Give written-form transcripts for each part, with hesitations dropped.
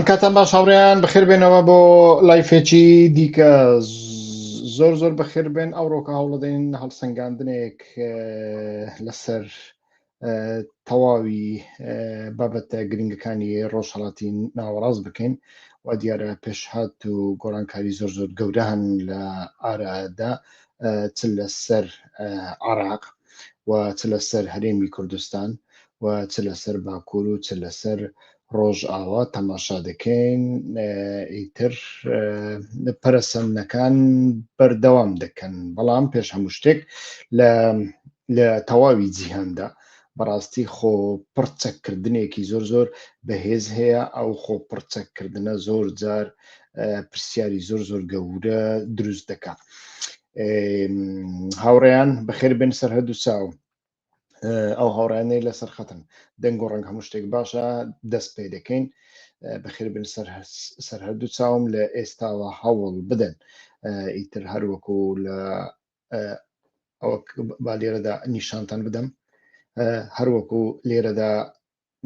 کاتان باش هاوڕێیان بەخێر بێنەوە بۆ لایفێکی دیکە زۆر بەخێر بێن ئەو ڕۆکە هەوڵەدەین هەڵسەنگاندنێک لەسەر تەواوی بابەتە گرنگەکانی ڕۆژهەڵاتی ناوەڕاست بکەین و دیارە پێشهات و گۆڕانکاری زۆر گەورە هەن لە ئارادا چ لەسەر عێراق و چ لەسەر هەرێمی کوردستان و چ لەسەر باکوور و چ لەسەر ڕۆژئاوا تەماشا دەکەین ئیتر پەرەسەندنەکان بەردەوام دەکەن بەڵام پێش هەموو شتێک لە تەواوی جیهاندا بەڕاستی خۆپڕچەکردنێکی زۆر بەهێز هەیە. ئەو خۆپڕچەکردنە زۆر جار پرسیاری زۆر گەورە دروست دەکات. هاوڕێیان بەخێر بێن سەر هەردوو چاو ئەو هاوڕانەی لەسەر خەتن دەنگ و ڕەنگ هەموو شتێک باشە دەست پێ دەکەین بەخێر بن سەر هەردوو چاوم لە ئێستاوە هەوڵ بدەن ئیتر هەروەکو لە با لێرەدا نیشانتان بدەم هەروەکو لێرەدا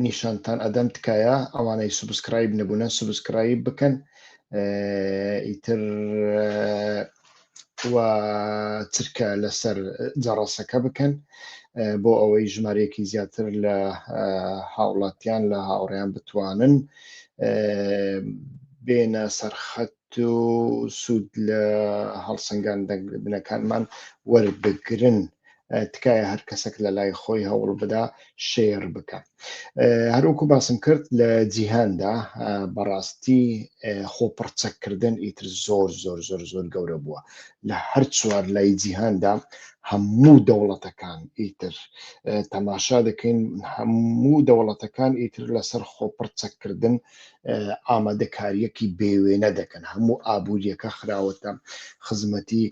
نیشانتان ئەدەم تکایە ئەوانەی سوبسکرایب نەبوونە سوبسکرایب بکەن ئیتر و چرکە لەسەر جەڕەسەکە بکەن بۆ ئەوەی ژمارەیەکی زیاتر لە هاوڵاتیان لە هاوڕێیان بتوانن بێنە سەرخەت و سوود لە هەڵسەنگاندنەکانمان وەربگرن. تکایە هەر کەسێک لە لای خۆی هەوڵ بدا شێر بکە. هەروەکو باسم کرد لە جیهاندا بەڕاستی خۆپڕچەکردن ئیتر زۆر گەورە بووە لە هەر چوار لای جیهاندا هەموو دەوڵەتەکان ئیتر تەماشا دەکەین هەموو دەوڵەتەکان ئیتر لەسەر خۆپڕچەکردن ئامادەکاریەکی بێوێنە دەکەن هەموو ئابوووریەکە خراوەتە خزمەتی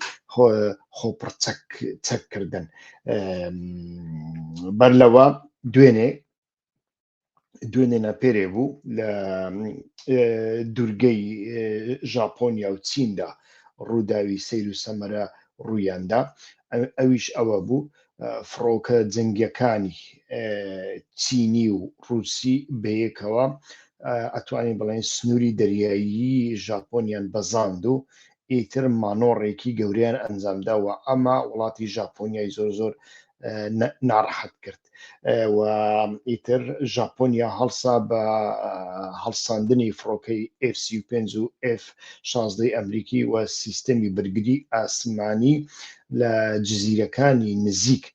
خۆپڕچەکردن. بەر لەوە دوێنێ ناپێرێ بوو لە دوورگەی ژاپۆنیا و چیندا ڕووداوی سەیر و سەمەرە ڕوویاندا ئەویش ئەوە بوو فڕۆکە جەنگیەکانی چینی و ڕووسی بەیەکەوە ئەتوانین بڵێن سنووری دەریایی ژاپۆنیان بەزاند و ئیتر مانۆڕێکی گەوریان ئەنجامداوە ئەمە وڵاتی ژاپۆنیای زۆر ناڕەحەت کرد و ئیتر ژاپۆنیا هەڵسا بە هەڵساندنی فڕۆکەی F-35 و F-16 ئەمریکی و سیستەمی بەرگری ئاسمانی لە جزیرەکانی نزیک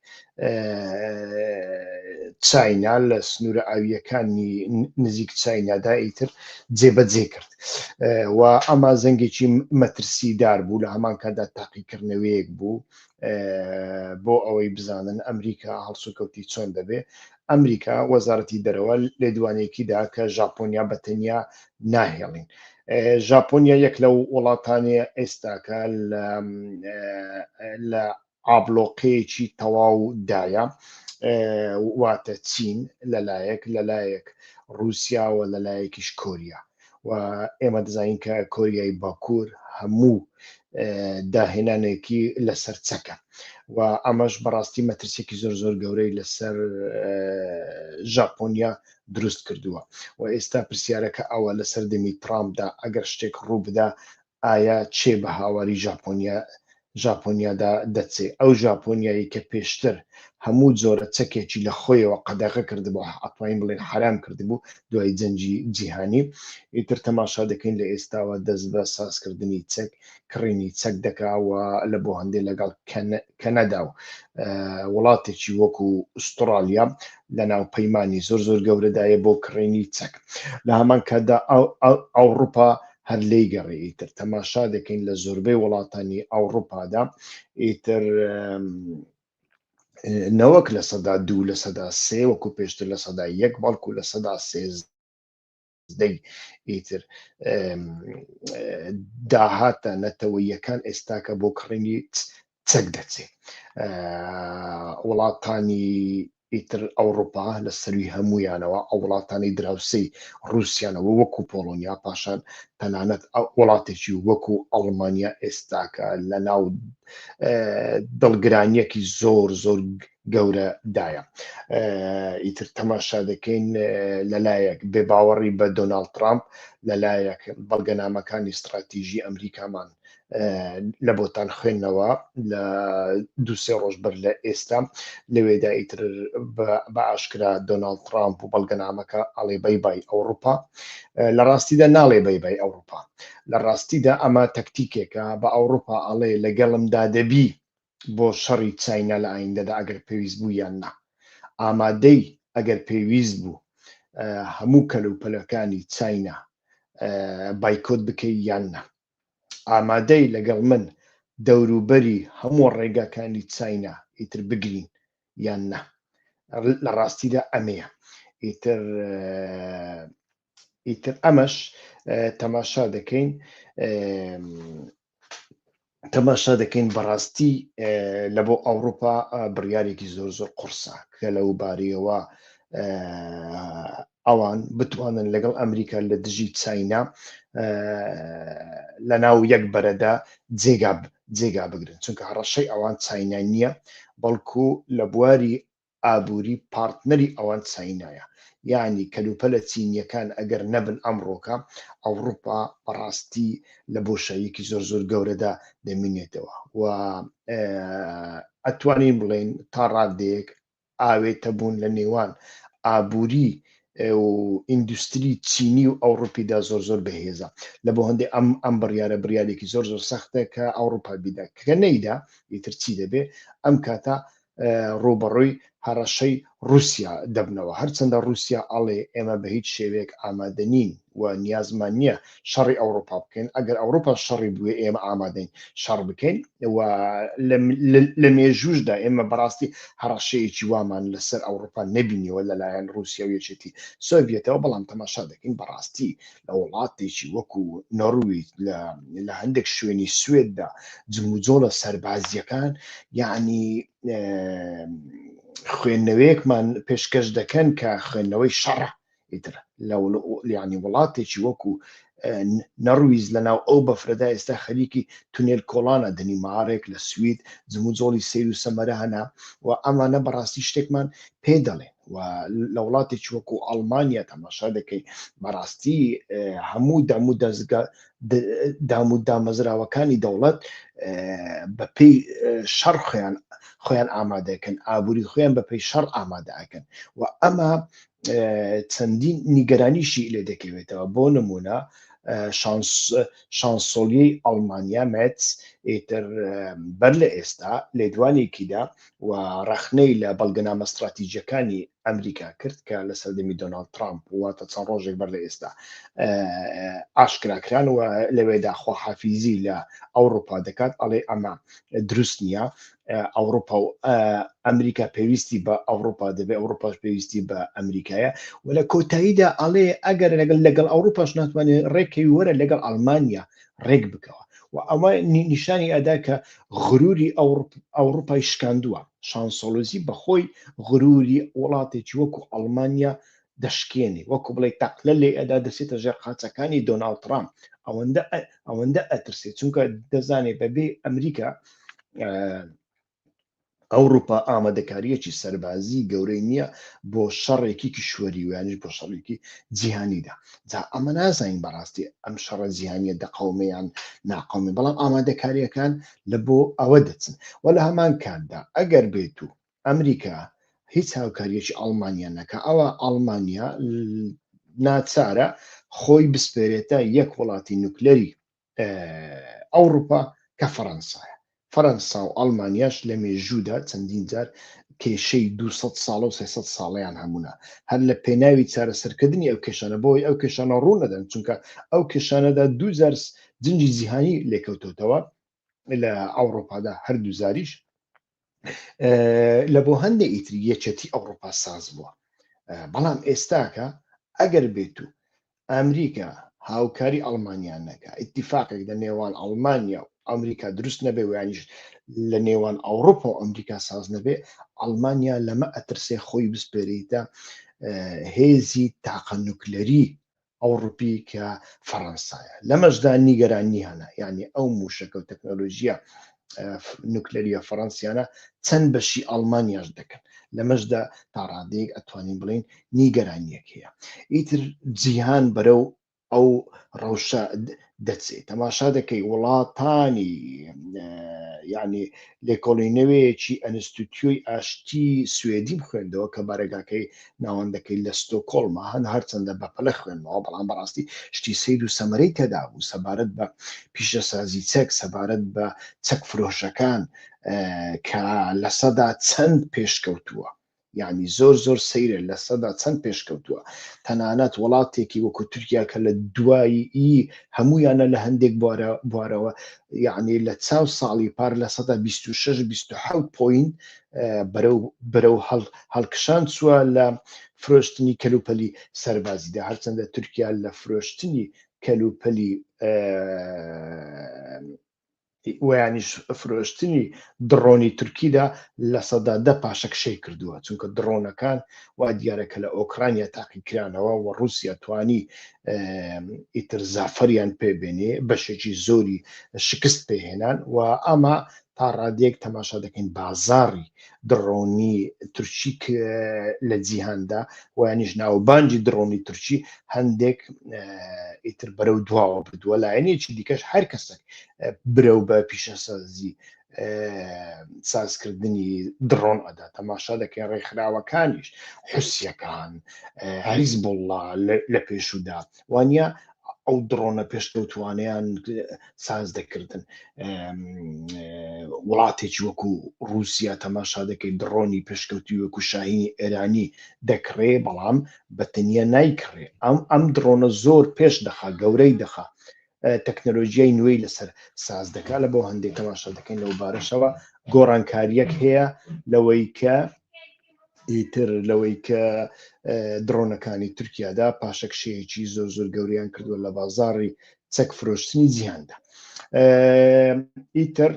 چاینا لە سنوورە ئاویەکانی نزیک چاینادا ئیتر جێبەجێ کرد و ئەمە زەنگێکی مەترسیدار بوو لە هەمان کادا تاقیکردنەوەیەک بوو بۆ ئەوەی بزانن ئەمریکا هەڵسوکەوتی چۆن دەبێ. ئەمریکا وەزارەتی دەرەوە لێدوانێکیدا کە ژاپۆنیا بەتەنیا ناهێڵین. ژاپۆنیا یەک لەو وڵاتانەیە ئێستاکە لە ئابلۆقەیەکی تەواو دایە واتە چین لەلایەک رووسیاوە لەلایەکیش کۆریا و ئێمە دەزانین کە کۆریای باکوور هەموو داهێنانێکی لەسەر چەکە و ئەمەش بەڕاستی مەترسێکی زۆر گەورەی لەسەر ژاپۆنیا دروست کردووە و ئێستا پرسیارەکە ئەوە لە سەردەمی ترامپدا ئەگەر شتێک ڕوو بدا ئایا چێ بە هاواری ژاپۆنیادا دەچێ ئەو ژاپۆنیایی کە پێشتر هەموو جۆرە چەکێکی لە خۆیەوە قەدەغە کردبوو ئەتوانین بڵێن حرام کردبوو دوای جەنگی جیهانی ئیتر تەماشا دەکەین لە ئێستاوە دەست بە سازکردنی چەک کڕینی چەک دەکاوە لە بۆ هەندێک لەگەڵ کەنەدا و وڵاتێکی وەکو ئوسترالیا لە ناو پەیمانی زۆر گەورەدایە بۆ کڕینی چەک لە هەمان کادا ئەوروپا هەر لی گەڕێ ئیتر تەماشا دەکەین لە زۆربەی وڵاتانی ئەوروپادا ئیتر نەوەک لە سەدا 2 لە سەدا 3 وەکو پێشتر لە سەدا 1 بەڵکو لە سەدا 13 ئیتر داهاتە نەتەوەییەکان ئێستاکە بۆ کڕینی چەک دەچێت. وڵاتانی ئیتر ئەوروپا لە سەروی هەمویانەوە ئەو وڵاتانی دراوسەی رووسیانەوە وەکو پۆلۆنیا پاشان تەنانەت وڵاتێکی وەکو ئەڵمانیا ئێستاکە لە ناو دڵگرانیەکی زۆر زۆر گەورەدایە. ئیتر تەماشا دەکەین لەلایەک بێباوەڕی بە دۆناڵد ترامپ لەلایەک بەڵگەنامەکانی استراتیژی ئەمریکامان لە بۆتان خوێندنەوە لە دووسێ ڕۆژ بەر لە ئێستا لەوێدا ئیتر بە ئاشکرا دۆناڵد ترامپ و بەڵگەنامەکە ئەڵێ بەیبای ئەوروپا لە ڕاستیدا ناڵێ بەیبای ئەوروپا لە ڕاستیدا ئەمە تەکتیکێکە بە ئەوروپا ئەڵێ لەگەڵمدا دەبی بۆ شەڕی چاینا لە ئایندەدا ئەگەر پێویست بوو یان نا ئامادەی ئەگەر پێویست بوو هەموو کەلوپەلەکانی چاینا بایکۆت بکەی یان نا ئامادەی لەگەڵ من دەوروبەری هەموو ڕێگاکانی چاینا ئیتر بگرین یان نا لە ڕاستیدا ئەمەیە ئیتر ئەمەش تەماشا دەکەین بەڕاستی لە بۆ ئەوروپا بڕیارێکی زۆر زۆر قورسە کە لەو بارەیەوە ئەوان بتوانن لەگەڵ ئەمریکا لە دژی چاینا لە ناو یەک بەرەدا جێگا بگرن چونکە هەڕەشەی ئەوان چاینا نییە بەڵکو لە بواری ئابووری پارتنەری ئەوان چاینایە یعنی کەلوپەلە چینیەکان ئەگەر نەبن ئەمڕۆکە ئەوروپا بەڕاستی لە بۆشاییەکی زۆر زۆر گەورەدا دەمێنێتەوە و ئەتوانین بڵێن تا ڕادێک ئاوێتە بوون لە نێوان ئابووری و ئیندوستری چینی و ئەوروپیدا زۆر زۆر بەهێزە لە بۆ هەندێک ئەم بڕیارێکی زۆر زۆر سەختە کە ئەوروپا بیدا کە نەیدا ئیتر چی دەبێ ئەم کاتە ڕوبەڕووی هەڕەشەی رووسیا دەبنەوە هەرچەندە رووسیا ئەڵێ ئێمە بە هیچ شێوەیەک ئامادە نین و نیازمان نییە شەڕی ئەوروپا بکەین ئەگەر ئەوروپا شەڕی بووێ ئێمە ئامادەین شەڕ بکەین و لە مێژوشدا ئێمە بەڕاستی هەڕەشەیەکی وامان لەسەر ئەوروپا نەبینیەوە لەلایەن رووسیا و یەکێتی سۆڤێتەوە بەڵام تەماشا دەکەین بەڕاستی لە وڵاتێکی وەکو نۆرویج لە هەندێک شوێنی سوێددا جموجۆڵە سەربازیەکان یعنی خوێندنەوەیەکمان پێشکەش دەکەن کە خوێندنەوەی شەڕە ئیتر ینی وڵاتێکی وەکو نەڕویز لە ناو ئەو بەفرەدا ئێستا خەریکی تونێل کۆڵانە دەنیمارێک لە سوید جموجۆڵی سیر و سەمەرە هەنا و ئەمانە بەڕاستی شتێکمان پێ دەڵێن و لە وڵاتێکی وەکو ئەڵمانیا تەماشا دەکەی بەڕاستی هەموو دام و دامەزراوەکانی دەوڵەت بەپێی شەڕ خۆیان ئامادەکەن ئابووری خۆیان بەپێی شەڕ ئامادەکەن و ئەمە چەندین نیگەرانیشی لێ دەکەوێتەوە بۆ نمونە شانسۆلیەی ئەڵمانیا مێتس ئیتر بەر لە ئێستا لێدوانێکیدا و ڕەخنەی لە بەڵگەنامە استراتیژیەکانی ئەمریکا کرد کە لە سەردەمی دۆناڵد ترامپ واتە چەند ڕۆژێک بەر لە ئێستا ئاشکراکران و لەوێدا خواحافیزی لە ئەوروپا دەکات ئەڵێ ئەمە دروست نییە ئەوروپا و ئەمریکا پێویستی بە ئەوروپا دەبێت ئەوروپاش پێویستی بە ئەمریکایە و لە کۆتاییدا ئەڵێ ئەگەر لەگەڵ ئەوروپاش ناتوانێت ڕێکەوی وەرە لەگەڵ ئەڵمانیا ڕێک بکەوە و ئەمە نیشانی ئەدا کە غروری ئەوروپای شکاندووە شانسۆلۆزی بەخۆی غروری وڵاتێکی وەکو ئەڵمانیا دەشکێنێ وەکو بڵێ تەقلە لێ ئەدا دەسێتە ژێر قاچەکانی دۆناڵد ترامپ ئەوەندە ئەترسێت چونکە دەزانێت بەبێ ئەمریکا ئەوروپا ئامادەکاریەکی سەربازی گەورەی نییە بۆ شەڕێکی کشوەری و یانیش بۆ شەڕێکی جیهانیدا جا ئەمە نازانین بەڕاستی ئەم شەڕە جیهانیە دەقەومەیان ناقەومی بەڵام ئامادەکاریەکان لە بۆ ئەوە دەچن و لە هەمان کاتدا ئەگەر بێت و ئەمریکا هیچ هاوکاریەکی ئەڵمانیا نەکە ئەوە ئەڵمانیا ناچارە خۆی بسپێرێتە یەک وڵاتی نوکلەری ئەوروپا کە فەرەنسا و ئەڵمانیاش لە مێژوودا چەندین جار کێشەی 200 ساڵە و 300 ساڵیان هەمونە هەر لە پێناوی چارەسەرکردنی ئەو کێشانە بۆی ئەو کێشانە ڕوو نەدەن چونکە ئەو کێشانەدا 2000 جنجی جیهانی لێکەوتوتەوە لە ئەوروپادا هەردوو زاریش لە بۆ هەندێک ئیتری یەکێتی ئەوروپا ساز بووە بەڵام ئێستاکە ئەگەر بێت و ئەمریکا هاوکاری ئەڵمانیان نەکە ئیتیفاقێک لە نێوان ئەڵمانیا و ئەمریکا دروست نەبێ و یانیش لە نێوان ئەوروپا و ئەمریکا ساز نەبێ ئەڵمانیا لەمە ئەترسێ خۆی بسپێریتە هێزی تاقە نوکلەری ئەوروپی کە فەڕەنسایە لەمەشدا نیگەرانی هەنا یعنی ئەو موشەکە و تەکنۆلۆژیە نوکلەریە فەڕەنسیانە چەند بەشی ئەڵمانیاش دەکەن لەمەشدا تا ڕادەیەک ئەتوانین بڵین نیگەرانیەک هەیە ئیتر جیهان بەرەو ئەو ڕەوشە دەچێت تەماشا دەکەی وڵاتانی یعنی لێکۆڵینەوەیەکی ئەنستیتیۆی ئاشتی سوێدیم خوێندەوە کە بارێگاکەی ناوەندەکەی لە ستۆکۆڵمە هەرچەندە بەپەلە خوێنەوە بەڵام بەڕاستی شتی سید و سەمەرەی تێدا بوو سەبارەت بە پیشەسازی چەک سەبارەت بە چەک فرۆشەکان کە لە سەدا چەند پێشکەوتووە یعنی زۆر سەیرە لە سەدا چەند پێشکەوتووە تەنانەت وڵاتێکی وەکو تورکیا کە لە دوایی هەمویانە لە هەندێک بوارەوە یعنی لە چاو ساڵی پار لە سەدا 26-27 پوین بەرەو هەڵکشان چووە لە فرۆشتنی کەلوپەلی سەربازیدا هەرچەندە تورکیا لە فرۆشتنی کەلوپەلی ویانیش فرۆشتنی دڕۆنی تورکیدا لە سەدا 10 پاشەکشەی کردووە چونکە دڕۆنەکان وا دیارەکە لە ئۆکرانیا تاقیکرانەوە و رووسیا توانی ئیتر زافەریان پێبێنێ بەشێکی زۆری شکست پێهێنان و ئەمە تا ڕادێک تەماشا دەکەین بازاری دڕۆنی تورکی لە جیهاندا ویانیش ناوبانجی دڕۆنی تورکی هەندێک ئیتر بەرەو دواوە بردووە لایەنێکی دیکەش هەر کەسێک برەو بە پیشەسازی سازکردنی دڕۆن ئەدا تەماشا دەکەین ڕێکخراوەکانیش حوسیەکان حیزبوڵڵا لە پێشودا وانە ئەو دڕۆنە پێشکەوتوانیان ساز دەکردن وڵاتێکی وەکو رووسیا تەماشا دەکەی دڕۆنی پێشکەوتی وەکو شاهینی ئێرانی دەکڕێ بەڵام بەتەنیا نایکڕێ ئەم دڕۆنە زۆر پێش دەخا گەورەی دەخا تەکنۆلۆژیای نوێی لەسەر ساز دەکات لە بۆ هەندێک تەماشا دەکەین لەو بارەشەوە گۆڕانکاریەک هەیە لەوەی کە ئیتر لەوەی کە درۆنەکانی تورکیادا پاشەکشەیەکی زۆر گەوریان کردووە لە بازاڕی چەک فرۆشتنی جیهاندا ئیتر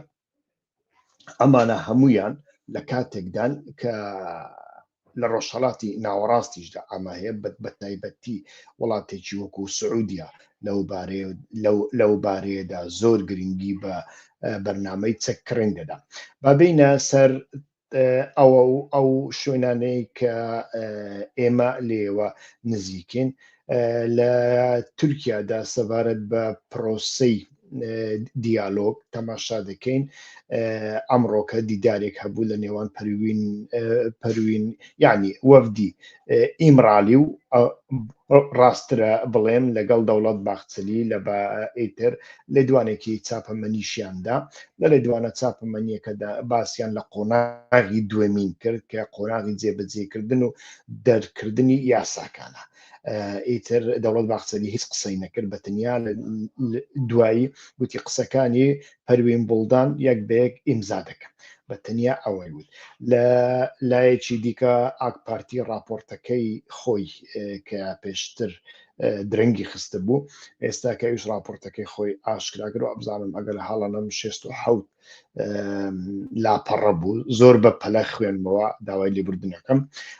ئەمانە هەمویان لە کاتێکدان کە لە ڕۆژهەڵاتی ناوەڕاستیشدا ئەمە هەیە بە تایبەتی وڵاتێکی وەکو سعودیا لەو بارەیەدا زۆر گرنگی بە بەرنامەی چەککڕین دەدا بابینە سەر ئەو شوێنانەی کە ئێمە لێوە نزیکین لە تورکیادا سەبارەت بە پرۆسەی دیالۆگ تەماشا دەکەین ئەمڕۆکە دیدارێک هەبوو لە نێوان پەروین یعنی وەفدی ئیمرالی و ڕاسترە بڵێم لەگەڵ دەوڵەت باخچەلی لە ئیتر لە دوانێکی چاپەمەنیشیاندا لە دوانە چاپەمەنیەکەدا باسییان لە قۆناغی دوێمین کرد کە قۆناغی جێبەجێکردن و دەرکردنی یاساکانە ئیتر دەوڵەت باخچەلی هیچ قسەی نەکرد بە تەنیا دوایی گوتی قسەکانی پەروین بوڵدان یەک بەیەک ئیمزا دەکەن بە تەنیا ئەوەی بود لە لایەکی دیکە ئاک پارتی راپۆرتەکەی خۆی کە پێشتر درەنگی خستە بوو ئێستا کە ئیش راپۆرتەکەی خۆی ئاشکراگەر و ئەبزانم ئەگەر هەڵەنەم 67 لاپەڕە بوو زۆر بە پەلە خوێنمەوە داوای لێبوردنەکەم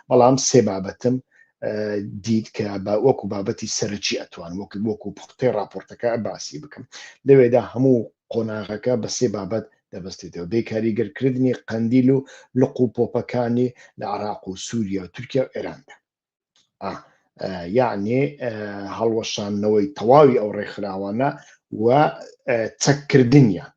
بەڵام سێ بابەتم دیت کە وەکو بابەتی سەرەکی ئەتوان وەکو پوختەی راپۆرتەکە باسی بکەم لەوێدا هەموو قۆناغەکە بە سێ بابەت دەبەستێتەوە بێکاریگەرکردنی قەندیل و لق و پۆپەکانی لە عێراق و سووریا و تورکیا و ئێراندا یعنی هەڵوەشانەوەی تەواوی ئەو ڕێکخراوانە و چەککردنیان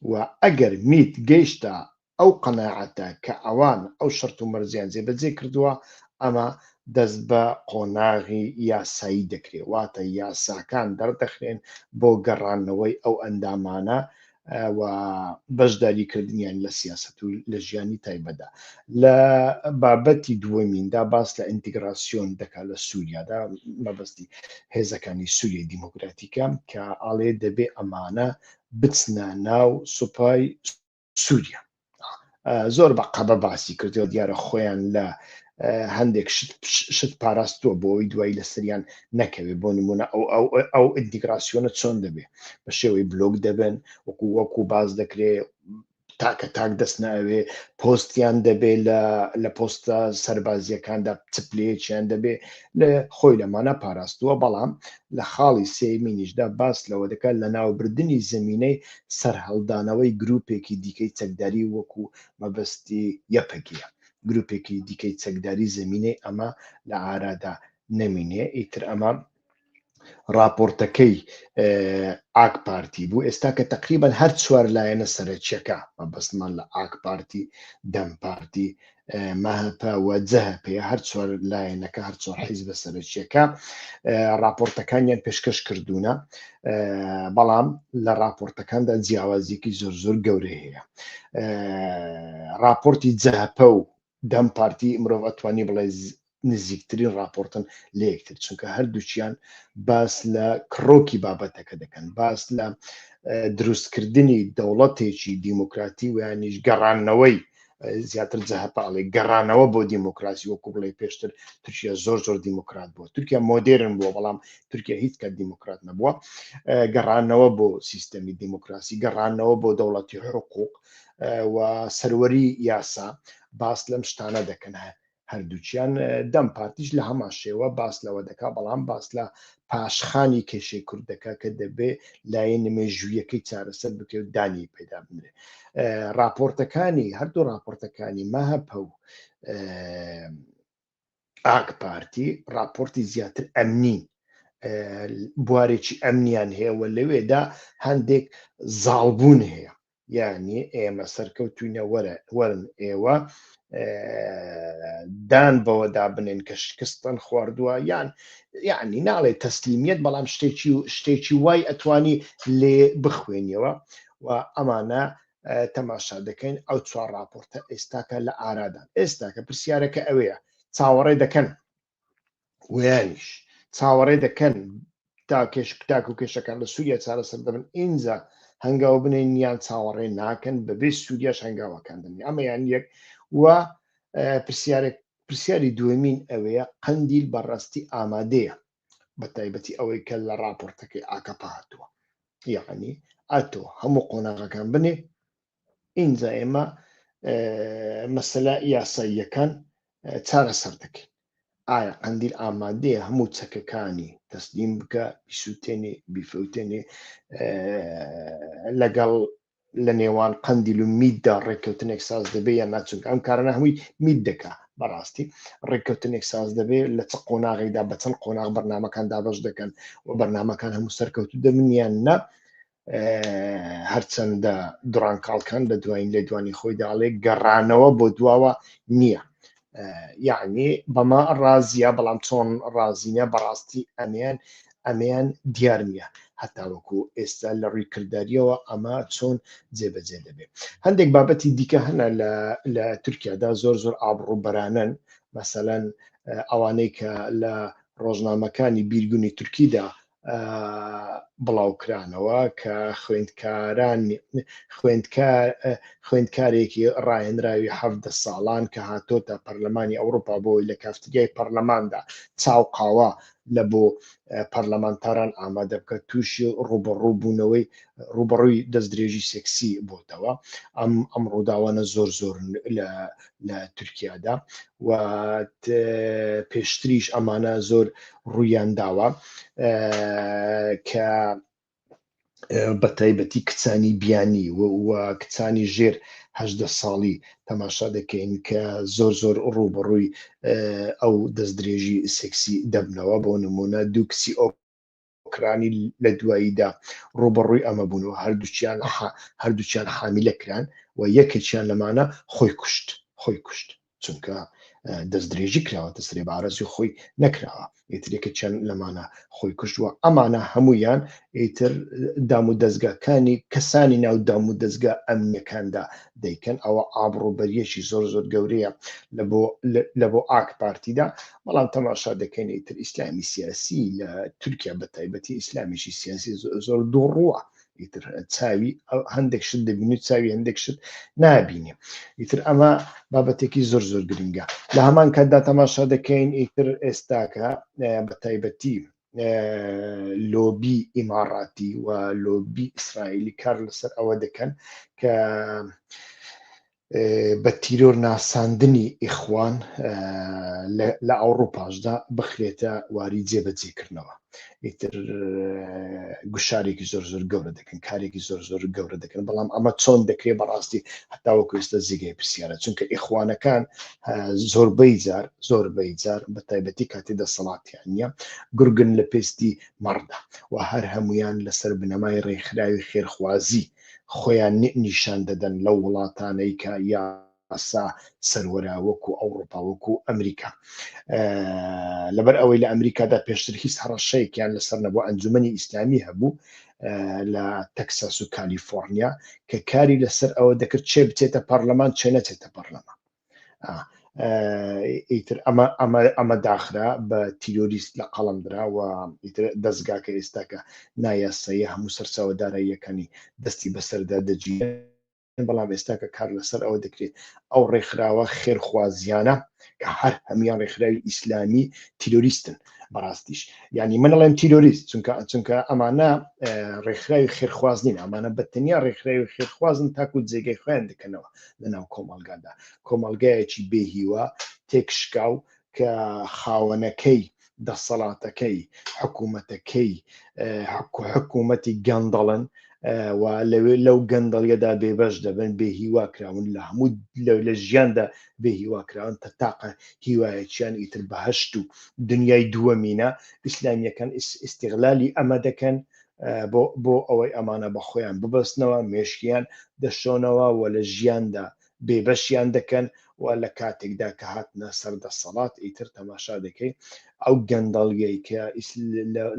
و ئەگەر میت گەیشتە ئەو قەناعەتە کە ئەوان ئەو شەرت و مەرجیان جێبەجێ کردووە ئەمە دەست بە قۆناغی یاسایی دەکرێت واتە یاساکان دەردەخرێن بۆ گەڕانەوەی ئەو ئەندامانە و بەشداریکردنیان لە سیاست و لە ژیانی تایبەتدا لە بابەتی دووەمیندا باس لە ئینتیگراسیۆن دەکات لە سووریادا مەبەستی هێزەکانی سووریای دیموکراتیکە کە ئاڵێ دەبێ ئەمانە بچنە ناو سوپای سووریا زۆر بە قەبە باسی کردەوە دیارە خۆیان لە هەندێک شت پاراستووە بۆ ئەوی دوایی لە سریان نەکەوێت بۆ نمونە ئەو ئینتیگراسیۆنە چۆن دەبێت بە شێوەی بلۆک دەبن وەکو باز دەکرێت تاکە تاک دەست ناوێ پۆستیان دەبێت لە پۆستە سەربازیەکاندا چپلەیەکیان دەبێت لە خۆی لەمانە پاراستووە بەڵام لە خاڵی سێمینیشدا باس لەوە دەکات لە ناوبردننی زمینەی سەرهەڵدانەوەی گروپێکی دیکەی چەکداری وەکو مەبەستی یەپەکیە گروپێکی دیکەی چەکداری زمینەی ئەمە لە ئارادا نەمینێ ئیتر ئەمە راپۆرتەکەی ئاک پارتی بوو ئێستا کە تقریبان هەر چوار لایەنە سەرچیەکە مەبەستمان لە ئاک پارتی دەم پارتی مەهپە و جەهپەیە هەر چوار لایەنەکە هەر چۆر حیزبە سەرچیەکە راپۆرتەکانیان پێشکەش کردوونە بەڵام لە راپۆرتەکاندا جیاوازیەکی زۆر زۆر گەورە هەیە راپۆرتی جەهپە و دەم پارتی مرۆڤ ئەتوانی بڵێ نزیکترین راپۆرتن لە یەکتر چونکە هەردووچیان باس لە کڕۆکی بابەتەکە دەکەن باس لە دروستکردنی دەوڵەتێکی دیموکراتی و یانیش گەڕانەوەی زیاتر جەهپاڵێ گەڕانەوە بۆ دیموکراسی وەکو بڵێ پێشتر تورکیا زۆر زۆر دیموکرات بووە تورکیا مۆدێرن بووە بەڵام تورکیا هیچ کات دیموکرات نەبووە گەڕانەوە بۆ سیستەمی دیموکراسی گەڕانەوە بۆ دەوڵەتی حقوق و سەروەری یاسا باس لەم شتانە دەکەن هەردووچیان دەم پارتیش لە هەمان شێوە باس لەوە دەکا بەڵام باس لە پاشخانی کێشەی کوردەکە کە دەبێ لایە نمێژوویەکەی چارەسەر بکرێت دانی پێدا بنرێ راپۆرتەکانی هەردوو راپۆرتەکانی مەهپە و ئاک پارتی راپۆرتی زیاتر ئەمنی بوارێکی ئەمنیان هەیە و لەوێدا هەندێک زاڵبوون هەیە یعنی ئێمە سەرکەوتوینە وەرن ئێوە دان بەوە دابنێن کە شکستن خواردووە یعنی ناڵێ تەسلیمیت بەڵام شتێکی وای ئەتوانی لێ بخوێنیەوە و ئەمانە تەماشا دەکەین ئەو چوار راپۆرتە ئێستاکە لە ئارادان ئێستا کە پرسیارەکە ئەوەیە چاوەڕێ دەکەن ویانیش چاوەڕێ دەکەن تاک و کێشەکان لە سووریا چارەسەر دەبن ئینجا هەنگاو بنێن یان چاوەڕێ ناکەن بەبێ سووریاش هەنگاوەکان دەنی ئەمە یان یەک و پرسیاری دووەمین ئەوەیە قەندیل بەڕاستی ئامادەیە بە تایبەتی ئەوەی کە لە راپۆرتەکەی ئاکەپا هاتووە یعنی ئەتۆ هەموو قۆناغەکان بنێ ئینجا ئێمە مەسەلە یاساییەکان چارەسەر دەکەین ئایا قەندیل ئامادەیە هەموو چەکەکانی تەسلیم بکە بیسووتێنێ بیفەوتێنێ لەگەڵ لە نێوان قەندیل و میددا ڕێککەوتنێک ساز دەبێت یان ناچونکە ئەم کارانە هەمووی مید دەکا بەڕاستی ڕێککەوتنێک ساز دەبێت لە چ قۆناغێکدا بە چەند قۆناغ بەرنامەکان دابەش دەکەن و بەرنامەکان هەموو سەرکەوتو دەبنیان نە هەرچەندە دوڕانکاڵکان لە دوایین لێ دوانی خۆی داڵێ گەڕانەوە بۆ دواوە نییە یعنی بەما ڕازیە بەڵام چۆن ڕازینە بەڕاستی ئەمیان دیار نییە هەتا وەکو ئێستا لە ڕووی کردداریەوە ئەمە چۆن جێبەجێ دەبێت هەندێک بابەتی دیکە هەنە لە تورکیادا زۆر زۆر ئابڕووبەرانن مەسەلەن ئەوانەی کە لە ڕۆژنامەکانی بیرگونی تورکیدا بڵاوکرانەوە کە خوێندکارێکی ڕاهێنراوی 17 ساڵان کە هاتۆتە پەرلەمانی ئەوروپا بۆی لە کافتریای پەرلەماندا چاو قاوە لە بۆ پەرلەمانتاران ئامادە بکە تووشی ڕوبەڕووبوونەوەی ڕوبەڕووی دەستدرێژی سێکسی بۆتەوە ئەم ڕووداوانە زۆر زۆر لە تورکیادا و پێشتریش ئەمانە زۆر ڕوویان داوە کە بە تایبەتی کچانی بیانی و کچانی ژێر 18 ساڵی تەماشا دەکەین کە زۆر زۆر ڕوبەڕووی ئەو دەستدرێژی سێکسی دەبنەوە بۆ نمونە دوو کچی ئۆکرانی لە دواییدا ڕوبەڕووی ئەمە بوونەوە هەردووچیان حامیلەکران و یەکێکیان لەمانە خۆی کوشت چونکە دەستدرێژی کراوە دەسرێ بارەزی خۆی نەکراوە ئیترێکە چەند لەمانە خۆی کوشتووە ئەمانە هەمویان ئیتر دام و دەستگاکانی کەسانی ناو دام و دەستگا ئەمنیەکاندا دەیکەن ئەوە ئابڕووبەریەکی زۆر زۆر گەورەیە لە بۆ ئاک پارتیدا بەڵام تەماشا دەکەین ئیتر ئیسلامی سیاسی لە تورکیا بە تایبەتی ئیسلامیشی سیاسی زۆر دووڕووە ئیتر چاوی هەندێک شت دەبینی چاوی هەندێک شت نابینی ئیتر ئەمە بابەتێکی زۆر گرنگە لە هەمان کاتدا تەماشا دەکەین ئیتر ئێستاکە بە تایبەتی لۆبی ئیماڕاتی و لۆبی ئیسرائیلی کار لەسەر ئەوە دەکەن کە بە تیرۆر ناساندنی ئیخوان لە ئەوڕۆپاشدا بخرێتە واری جێبەجێکردنەوە ئیتر گوشارێکی زۆر گەورە دەکەن کارێکی زۆر گەورە دەکەن بەڵام ئەمە چۆن دەکرێت بەڕاستی هەتاوەکو ئێستا جێگەی پرسیارە چونکە ئیخوانەکان زۆربەی جار بە تایبەتی کاتی دەسەڵاتیان نییە گورگن لە پێستی مەڕدا و هەر هەمویان لەسەر بنەمای ڕێکخراوی خێرخوازی خۆیان نیشان دەدەن لەو وڵاتانەی کە یاسا سەروەرا وەکو ئەوڕۆپا وەکو ئەمریکا لەبەر ئەوەی لە ئەمریکادا پێشتر هیچ هەڕەشەیەکیان لەسەر نەبوو ئەنجومەنی ئیسلامی هەبوو لە تەکساس و کالیفۆرنیا کە کاری لەسەر ئەوە دەکرد چێ بچێتە پەرلەمان چێ نەچێتە پەرلەمان ئیتر ئەمە داخرا بە تیرۆریست لە قەڵەمدرا و دەستگاکە ئێستاکە نایاسەیە هەموو سەرچاوەداراییەکانی دەستی بەسەردا دەجێن بەڵام ئێستاکە کار لەسەر ئەوە دەکرێت ئەو ڕێکخراوە خێرخوازیانە کە هەر هەمیان ڕێکخراوی ئیسلامی تیرۆریستن بەڕاستیش ینی من ئەڵێم تیرۆریست چونکە ئەمانە ڕێکخراوی خێرخواز نین ئەمانە بەتەنیا ڕێکخراوی خێرخوازن تاکو جێگەی خۆیان دەکەنەوە لەناو کۆمەلگادا کۆمەلگایەکی بێهیوە تێکشکاو کە خاوەنەکەی دەسەڵاتەکەی حکوومەتەکەی حکوومەتی گەندەڵن و لەو گەندەڵیەدا بێبەش دەبن بێهیواکراون لە هەموو لە ژیاندا بێهیواکراون تاقە هیوایەکیان ئیتر بەهشت و دنیای دووەمینە ئیسلامیەکان ئیستیغلالی ئەمە دەکەن بۆ ئەوەی ئەمانە بە خۆیان ببەستنەوە مێشکیان دەشۆنەوە و لە ژیاندا بێبەشیان دەکەن و لە کاتێکدا کە هاتنە سەردەسەڵات ئیتر تەماشا دەکەی ئەو گەندەڵیەی کە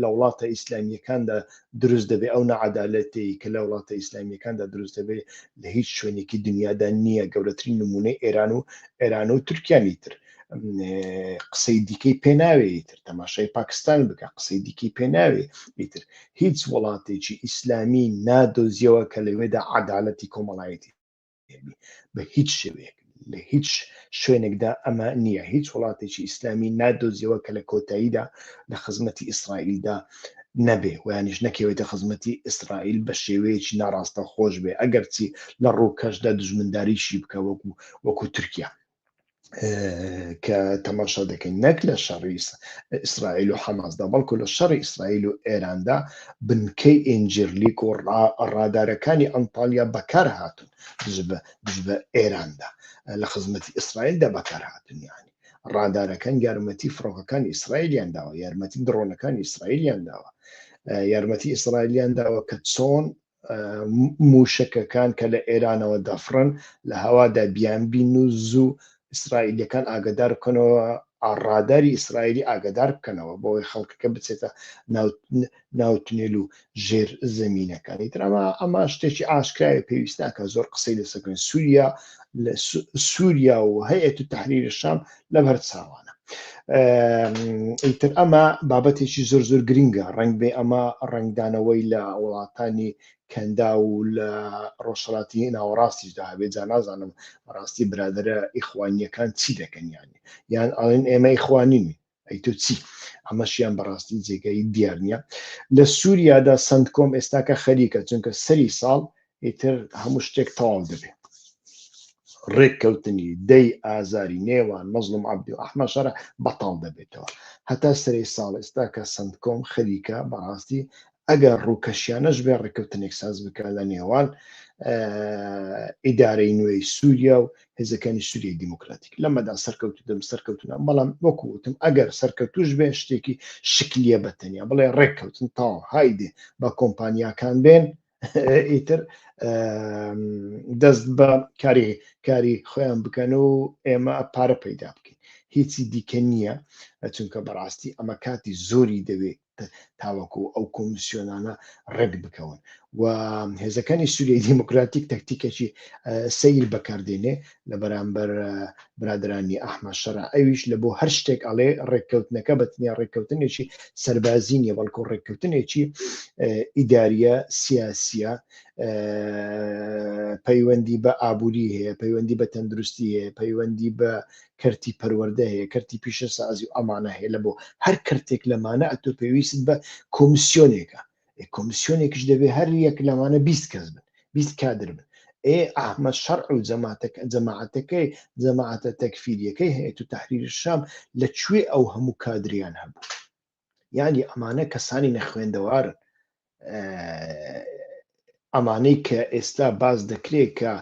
لە وڵاتە ئیسلامیەکاندا دروست دەبێت ئەو نەعەدالەتی کە لە وڵاتە ئیسلامیەکاندا دروست دەبێت لە هیچ شوێنێکی دنیادا نییە گەورەترین نمونەی ئێران و تورکیانی تر قسەی دیکەی پێناوێ ئیتر تەماشای پاکستان بکە قسەی دیکەی پێناوێ ئیتر هیچ وڵاتێکی ئیسلامی نادۆزیەوە کە لەوێدا عەدالەتی کۆمەڵایەتی بە هیچ شێوەیەک لە هیچ شوێنێکدا ئەمە نییە هیچ وڵاتێکی ئیسلامی نادۆزیەوە کە لە کۆتاییدا لە خزمەتی ئیسرائیلدا نەبێ ویانیش نەکەوێتە خزمەتی ئیسرائیل بە شێوەیەکی ناڕاستە خۆش بێ ئەگەرچی لە ڕووکەشدا دژمنداریشی بکە وەکو تورکیا کە تەماشا دەکەین نەک لە شەڕی ئیسرائیل و حەماسدا بەڵکو لە شەڕی ئیسرائیل و ئێراندا بنکەی ئینجیرلیک و ڕادارەکانی ئەنتالیا بەکار هاتون دژ بە ئێراندا لە خزمەتی ئیسرائیلدا بەکار هاتون یانی ڕادارەکان یارمەتی فڕۆکەکانی ئیسرائیلیان داوە یارمەتی درۆنەکانی ئیسرائیلیان داوە یارمەتی ئیسرائیلیان داوە کە چۆن موشکەکان کە لە ئێرانەوە دەفرن لە هەوادا بیان بین و زوو ئیسرائیلیەکان ئاگدار بکەنەوە ڕاداری ئیسرائیلی ئاگدار بکەنەوە بۆەوەی خەڵکەکە بچێتە ناوتنێل و ژێر زەمینەکانی ترەما ئەمە شتێکی ئاشکرای پێویستاکە زۆر قسەی لەسەکەن سووریا و هەیەت و تەحریری شام لە بەر چاوانە ئیتر ئەمە بابەتێکی زۆر گرینگە ڕنگ بێ ئەمە ڕنگدانەوەی لە وڵاتانی کەندا و لە ڕۆژهەڵاتی ناوەڕاستیشدا هەبێت جا نازانم ڕاستی برادرە ئیخوانیەکان چی دەکەن یان ئەڵێن ئێمە ئیخوانین ئەی تۆ چی ئەمەشیان بەڕاستی جێگەی دیار نییە لە سووریادا سندکۆم ئێستاکە خەریکە چونکە سەری ساڵ ئیتر هەموو شتێک تەواو دەبێت ڕێککەوتنی دەی ئازاری نێوان مەزلوم عەبدی و ئەحمەد شەرە بەتاڵ دەبێتەوە هەتا سەری ساڵ ئێستاکە سندکۆم خەریکە بەڕاستی ئەگەر ڕووکەشیانەش بێ ڕێککەوتنێک ساز بکە لە نێوان ئیدارەی نوێی سووریا و هێزەکانی سووریای دیموکراتیک لەمەدا سەرکەوتنە بەڵام وەکوتم ئەگەر سەرکەوتوش بێ شتێکی شکلیە بەتەنیا بڵێ ڕێککەوتن تاو هایدێ بە کۆمپانیاکان بێن ئیتر دەست بە کاری خۆیان بکەن و ئێمە پارە پەیدا بکەین هیچی دیکە نییە چونکە بەڕاستی ئەمە کاتی زۆری دەوێت تاوەکو ئەو کۆمیسیۆنانە ڕێک بکەون و هێزەکانی سووریای دیموکراتیک تەکتیکێکی سیر بەکاردێنێ لە بەرامبەر برادرانی ئەحمەد شەرع ئەویش لە بۆ هەر شتێک ئەڵێ ڕێککەوتنەکە بەتنیا ڕێککەوتنێکی سەربازی نیە بەڵکو ڕێککەوتنێکی ئیداریە سیاسیە پەیوەندی بە ئابووری هەیە پەیوەندی بە تەندروستی هەیە پەیوەندی بە کەرتی پەروەردە هەیە کەرتی پیشە سازی و ئەمانە هەیە لە بۆ هەر کەرتێک لەمانە ئەتۆ پێویست بە کۆمیسیۆنێکە کۆمیسیۆنێکش دەبێ هەر یەک لەمانە 20 کەس بن 20 کادر بن ئەحمەد شەرع و جەماعەتەکەی جەماعەتە تەکفیریەکەی هەیەت و تەحریری شام لەکوێ ئەو هەموو کادریان هەبوو یعنی ئەمانە کەسانی نەخوێندەوارن ئەمانەی کە ئێستا باز دەکرێت کە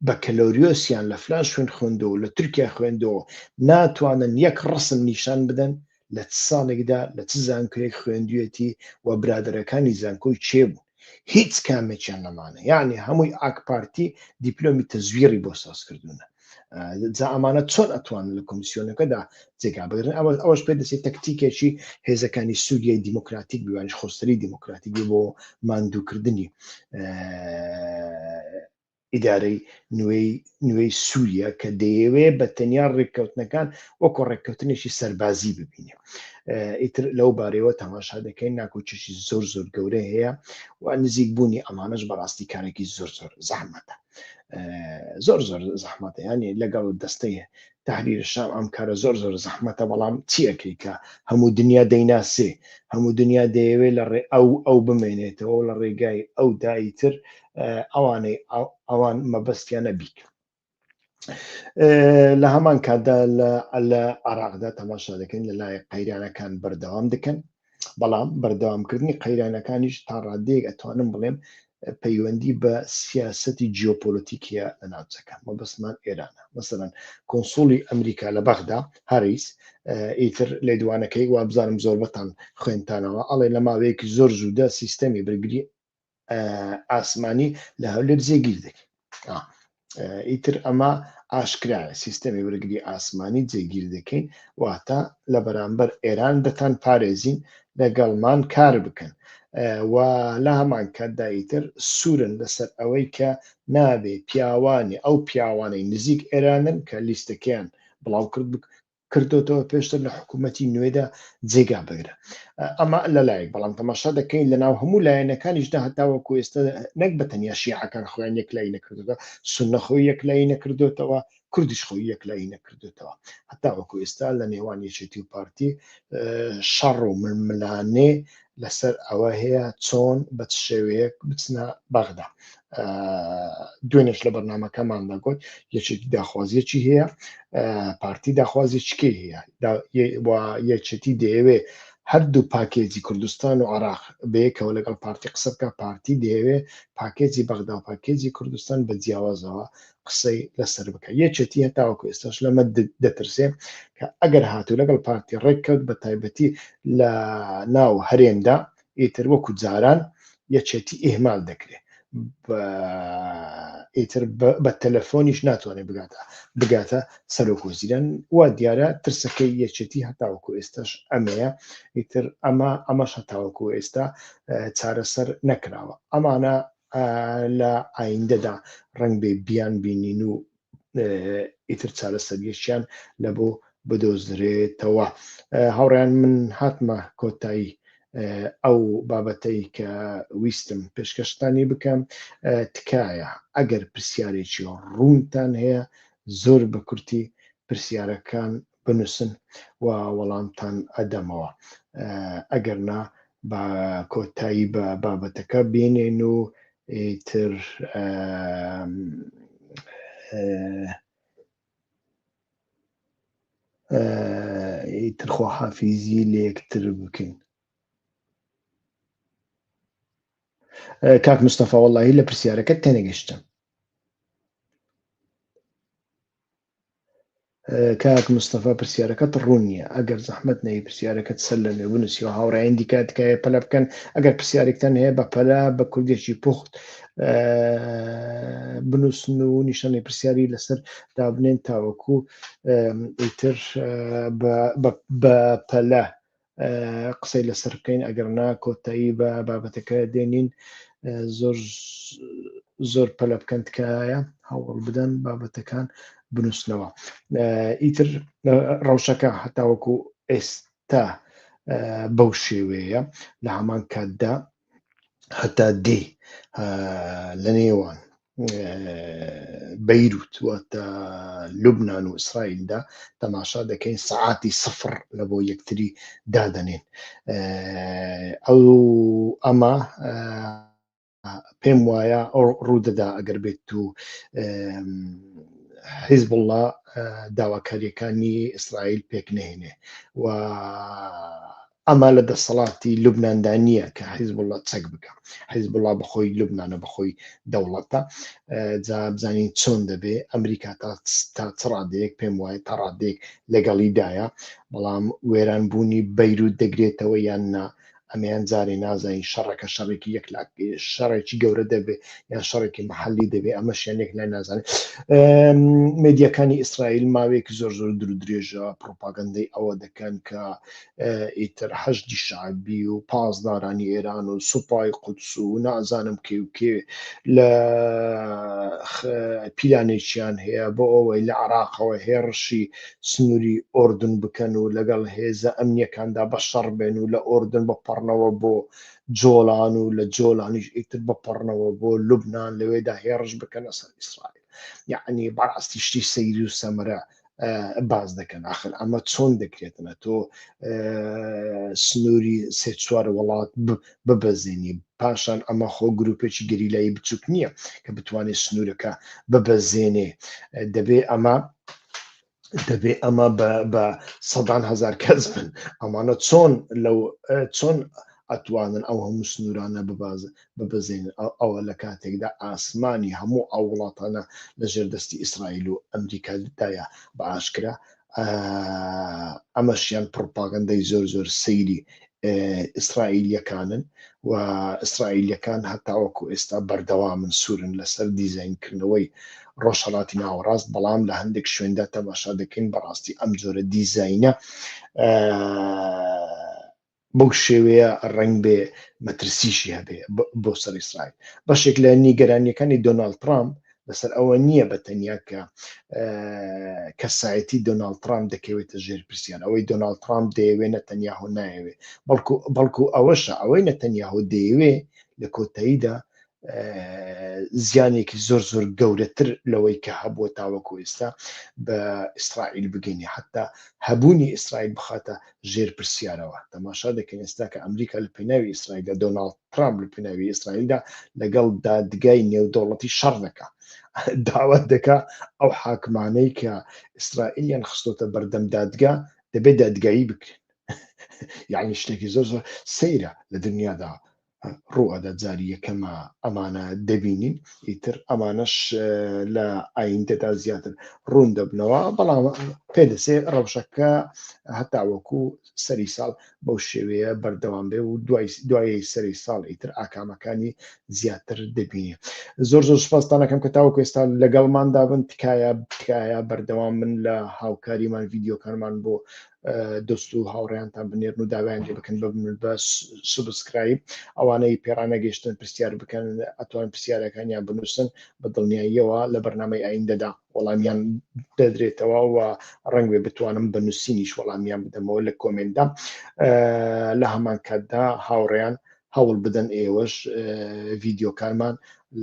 بەکەلۆریۆسیان لە فلان شوێن خوێندەوە لە تورکیا خوێندەوە ناتوانن یەک ڕسم نیشان بدەن لە چ ساڵێکدا لە چ زانکۆیەک خوێندوێتی و برادەرەکانی زانکۆی چێبوو هیچ کامێکیان نەمانە یعنی هەمووی ئاک پارتی دیپلۆمی تەزویری بۆ سازکردوونە جا ئەمانە چۆن ئەتوانن لە کۆمیسیۆنەکەدا جێگا بگرن ئەوەش پێ دەچێت تەکتیکێکی هێزەکانی سووریای دیموکراتیک بیوانش خۆستری دیموکراتیکی بۆ ماندووکردنی ئیدارەی نوێی سووریا کە دەیەوێت بە تەنیا ڕێککەوتنەکان وەکو ڕێککەوتنێکی سەربازی ببینێ ئیتر لەو بارەوە تەماشا دەکەین ناکۆچێکی زۆر زۆر گەورە هەیە و نزیک بوونی ئەمانەش بەڕاستی کارێکی زۆر زۆر زەحمەتە زۆر زۆر زەحمەتە ینی لەگەڵ دەستەی تحریر شام ئەم کارە زۆر زۆر زەحمەتە بەڵام چیەکەی کە هەموو دنیا دەیناسێ هەموو دنیا دەیەوێت لە ڕێ ئەو بمێنێتەوە لە ڕێگای ئەو دایتر ئەوانەی ئەوان مەبەستیانە بیت لە هەمان کاتدا لە عێراقدا تەماشا دەکەین لە لای قەیرانەکان بەردەوام دەکەن بەڵام بەردەوامکردنی قەیرانەکانیش تا ڕادەیەک ئەتوانم بڵێم پەیوەندی بە سیاسەتی جیۆپۆلیتیکیە لە ناوچەکان مەبەستمان ئێرانە مەسەلەن کۆنسوڵی ئەمریکا لە بەغدا هەریس ئیتر لێدوانەکەی وابزانم زۆر بەتان خوێنتانەوە ئەڵێ لە ماوەیەکی زۆر زوودا سیستەمی بەرگری ئاسمانی لە هەولێر جێگیر دەکەین ئیتر ئەمە ئاشکرایە سیستەمی وەرگری ئاسمانی جێگیر دەکەین واتە لە بەرامبەر ئێران دەتان پارێزین لەگەڵمان کار بکەن و لە هەمان کاتدا ئیتر سوورن لەسەر ئەوەی کە نابێ پیاوانی ئەو پیاوانەی نزیک ئێرانن کە لیستەکەیان بڵاو کردوتەوە پێشتر لە حکوومەتی نوێدا جێگا بگرە ئەمە لەلایەک بەڵام تەماشا دەکەین لە ناو هەموو لایەنەکانیشدا هەتاوەکو ئێستا نەک بەتەنیا شیعەکان خۆیان یەکلایی نەکردووە سوننە خۆی یەکلایی نەکردوێتەوە کوردیش خۆی یەکلایی نەکردوێتەوە هەتاوەکو ئێستا لە نێوان یەکێتی و پارتی شەڕ و ململانێ لەسەر ئەوە هەیە چۆن بە شێوەیەک بچنە بەغدا دوێنێش لە بەرنامەکەماندا گوت یەکێتی داخوازیەکی هەیە پارتی داخوازیەکەی هەیە یەکێتی دەیەوێ هەردوو پاکێجی کوردستان و عێراق بەیەکەوە لەگەڵ پارتی قسە بکە پارتی دەیەوێ پاکێجی بەغدا و پاکێجی کوردستان بە جیاوازەوە قسەی لەسەر بکە یەکێتی هەتاوەکو ئێستاش لەمە دەترسێ کە ئەگەر هاتوو لەگەڵ پارتی ڕێککەوت بە تایبەتی لە ناو هەرێمدا ئیتر وەکو جاران یەکێتی ئیهمال دەکرێت ئیتر بە تەلەفۆنیش ناتوانێت بگاتە سەرۆکوەزیران وا دیارە ترسەکەی یەکێتی هەتاوەکو ئێستاش ئەمەیە ئیتر ئەمەش هەتاوەکو ئێستا چارەسەر نەکراوە ئەمانە لە ئایندەدا ڕەنگ بێ بیان بینین و ئیتر چارەسەریەکیان لە بۆ بدۆزرێتەوە هاوڕێیان من هاتمە کۆتایی ئەو بابەتەی کە ویستم پێشکەشتانی بکەم تکایە ئەگەر پرسیارێکی ڕوونتان هەیە زۆر بە کورتی پرسیارەکان بنووسن و وەڵامتان ئەدەمەوە ئەگەرنا بە کۆتایی بە بابەتەکە بێنێن و ئیتر ئیتر خواحافیزی لە یەکتر بکەین کاک مستەفا وەڵڵاهی لە پرسیارەکەت تێنەگەیشتم کاک مستەفا پرسیارەکەت ڕوون نییە ئەگەر زەحمەت نەی پرسیارەکەت سەر لە نوێ بنووسی و هاوڕێیان دیکاتکایە پەلە بکەن ئەگەر پرسیارێکتان هەیە بە پەلا بە کوردێکی پوخت بنووسن و نیشانەی پرسیاری لەسەر دابنێن تاوەکو ئیتر بە پەلە قسەی لەسەر بکەین ئەگەرنا کۆتایی بە بابەتەکە دێنین زۆر پەلە بکەن تکایە هەوڵ بدەن بابەتەکان بنووسنەوە. ئیتر ڕەوشەکە هەتاوەکو ئێستا بەو شێوەیە لە هەمان کاتدا هەتا دێ لە نێوان بەیروت واتە لوبناان و ئیسرائیلدا تەماشا دەکەین سەعاتی سفر لە بۆ یەکتری دادەنێن ئەمە پێم وایە ئەو ڕوودەدا ئەگەر بێت و حیزب الله داواکاریەکانی ئیسرائیل پێک نهێنێ و ئەمە لە دەسەڵاتی لوبناندا نییە کە حیزب الله چەک بکە. حیزب الله بەخۆی لوبنانە بەخۆی دەوڵەتە جا بزانین چۆن دەبێ ئەمریکا تا چ ڕادەیەک پێم وایە تا ڕادێک لەگەڵیدایە بەڵام وێرانبوونی بەیروت دەگرێتەوە یان نا ئەمەیان جارێ نازانین شەڕەکە شەڕێکی یەکلاک شەڕێکی گەورە دەبێ یان شەڕێکی محەلی دەبێ ئەمەشیان یەک لای نازانێت. مێدیەکانی ئیسرائیل ماوەیەکی زۆر درێژە پرۆپاگەندەی ئەوە دەکەن کە ئیتر هەشتی شعبی و پازدارانی ئێران و سوپای قودس و نازانم کێ و کێ لە پیلانێکیان هەیە بۆ ئەوەی لە عێراقەوە هێرشی سنووری ئۆردن بکەن و لەگەڵ هێزە ئەمنیەکاندا بەشەڕ بێن و لە ئۆردن بەپەڕنەوە بۆ جۆڵان و لە جۆڵانیش ئیتر بەپەڕنەوە بۆ لوبنان لەوێدا هێرش بکەنە سەر ئیسرائیل. یعنی بەڕاستی شتی سەیری و سەمرە باز دەکەن آخر ئەمە چۆن دەکرێتنە تۆ سنووری سێ چوار وڵات ببەزێنی پاشان ئەمە خۆ گروپێکی گەریلایی بچووک نییە کە بتوانێت سنوورەکە ببەزێنێ دەبێ ئەمە بە سەدان هەزار کەس بن ئەمانە چۆن ئەتوانن ئەو هەموو سنوورانە ببەزێنن ئەوە لە کاتێکدا ئاسمانی هەموو ئەو وڵاتانە لە ژێردەستی ئیسرائیل و ئەمریکادایە بە ئاشکرا ئەمەشیان پڕۆپاگەندەی زۆر سەیری ئیسرائیلیەکانن و ئیسرائیلیەکان هەتاوەکو ئێستا بەردەوامن سوورن لەسەر دیزاینکردنەوەی ڕۆژهەڵاتی ناوەڕاست بەڵام لە هەندێک شوێندا تەماشا دەکەین بەڕاستی ئەم جۆرە دیزاینە بەو شێوەیە ڕەنگ بێ مەترسیشی هەبێ بۆ سەر ئیسرائیل. بەشێک لە نیگەرانیەکانی دۆناڵد ترامپ لەسەر ئەوە نییە بەتەنیا کە کەسایەتی دۆناڵد ترامپ دەکەوێتە ژێر پرسیار ئەوەی دۆناڵد ترامپ دەیەوێ نەتەنیاهۆ نایەوێ بەڵکو ئەوەشە ئەوەی نەتەنیاهۆ دەیەوێ لە کۆتاییدا زیانێکی زۆر گەورەتر لەوەی کە هەبووە تاوەکو ئێستا بە ئیسرائیل بگەینی حتا هەبوونی ئیسرائیل بخاتە ژێر پرسیارەوە. تەماشا دەکەین ئێستا کە ئەمریکا لە پێناوی ئیسرائیل لە دۆناڵد ترامپ لە پێناوی ئیسرائیلدا لەگەڵ دادگای نێودەوڵەتی شەڕ دەکا داوت دەکا ئەو حاکمانەی کە ئیسرائیلیان خستۆتە بەردەم دادگا دەبێت دادگایی بکرێن. یعنی شتێکی زۆر سەیرە لە دنیادا ڕوئەدە جاری یەکەمە ئەمانە دەبینین ئیتر ئەمانەش لە ئایندەدا زیاتر ڕوون دەبنەوە بەڵام پێدەسێ ڕەوشەکە هەتاوەکو سەری ساڵ بەو شێوەیە بەردەوام بێ و دوای سەری ساڵ ئیتر ئاکامەکانی زیاتر دەبینێ. زۆر سوپاستان دەکەم کە تاوەکو ئێستا لەگەڵماندا بن تکایە بەردەوام من لە هاوکاریمان ڤیدیۆکارمان بۆ دۆست و هاوڕێیانتان بنێرن و داوایان لێ بکەن بە سوبسکرایب ئەوانەی پێڕانە گەیشتن پرسیار بکەن ئەتوان پرسیارەکانیان بنووسن بە دڵنیاییەوە لە بەرنامەی ئایندەدا وەڵامیان دەدرێتەوە و ڕەنگ بێ بتوانم بە نووسینیش وەڵامیان بدەمەوە لە کۆمنتدا. لە هەمان کاتدا هاوڕێیان هەوڵ بدەن ئێوەش ڤیدیۆکارمان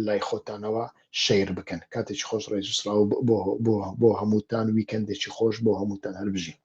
لای خۆتانەوە شەیر بکەن. کاتێکی خۆش ڕێز و سڵاو بۆ هەمووتان ویکەندێکی خۆش بۆ هەمووتان هەربژین.